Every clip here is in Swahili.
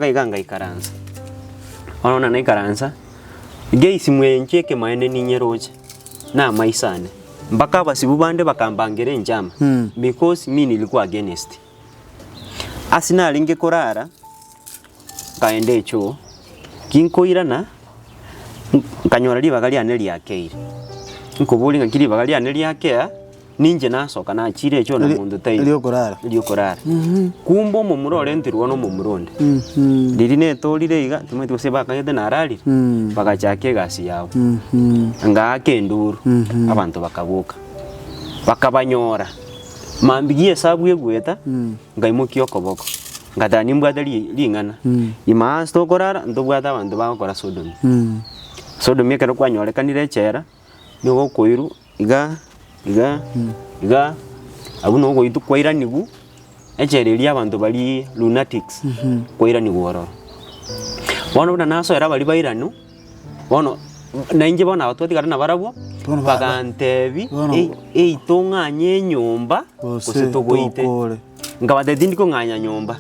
Gaiganga ikaranza. Ona na ikaranza. Geisi mwencheke maene ni nyeroje. Na maisane. Mpaka basibu bande bakambangere njama. Because mimi nilikuwa against. Asina linge korara. Kaende cho. Kinkoirana. Kanyora libagali aneli yake. Nkobuli ngakiri bagali aneli yake. Ninje nasoka na chire cho na mundu tai Lio korara kumbo mu murore ntirwa no mu muronde riri netolire iga tumwe twose bakayete narari bakachake gasi yawo nga kenduru abantu bakabuka bakabanyora mambigie sabu yegweta ngaimukio koboko ngatani mbwadali lingana imasto korara ndobwata abantu bakora sodomi sodomi kero kwanyore kanire chera nigo koiru iga abuno go itu kwaira nigu echereria abantu bali lunatics kwaira nigu oro bono na naso era bali bairano bono nainje bona abatwatikara na barabo bagantebi itonga nyomba osetogoite ngabade dindiko nganya nyomba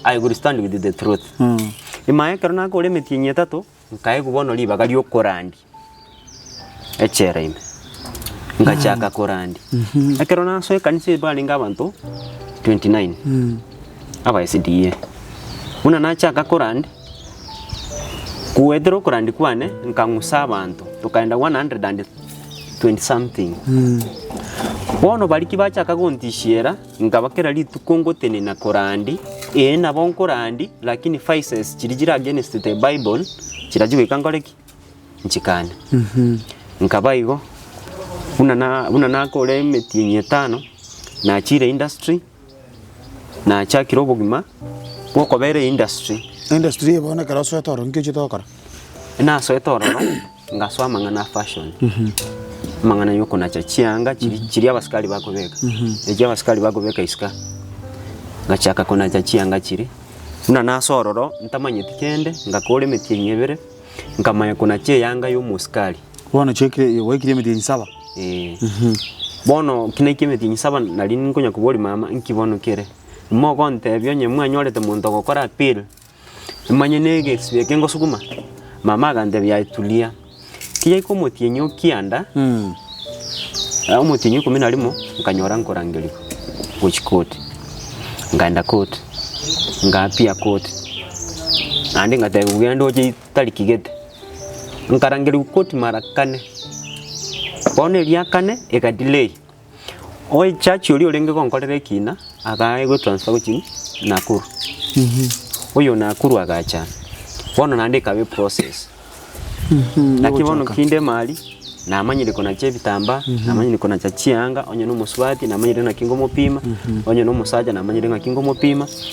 I will stand with the truth imaye karona ko lemeti nyetato nkae kubono liba gali okorandi echereme ngachaka korandi akero naso kanise balinga abantu 29 aba SDA una nachaka korandi kuwedro korandi kwane nkangusa abantu tukaenda 120 something bono baliki bachaka gontishera ngabakera litukongotene na korandi na bon korandi lakini faces chirijira against the Bible chirajiwe kangoleki nchikana nkabaigo una kole metinye 5 na chire industry na chakiro bogima boko bere industry bona karaso etoro ngiche tokora na so etoro no ngaswa mangana fashion mangana yoko na chachianga chiri abaskali bako beka eje abaskali bako beka iska ngachaka kona chachianga chiri una na sororo ntamanye tikende ngakole metinye bere ngamanya kona che yanga yo muskali bona chekire wekire metinye 7 bono kinekimeti nyisaba nali nkonya kuboli mama nkibono kere mo konte byonye mwanyorete muntu gukora appeal manye nege sibeke ngosukuma mama gande byatulia kiye ko motienyo kianda motienyo komina limo nkanyora nkorangeli which court nganda court ngapia court andi ngate ugendo je talikigete nkarangeli court mara 4 Pone liakane eka delay. Oi church yoli olenge konkolere kina aga go transfer kuchi Nakuru. Oyo Nakuru agacha. Bono nande kabe process. Nakibono kinde mali na amanyire kona chebitamba na amanyire kona chachianga onye no muswati na amanyire na kingo mopima onye no musaja na amanyire na kingo mopima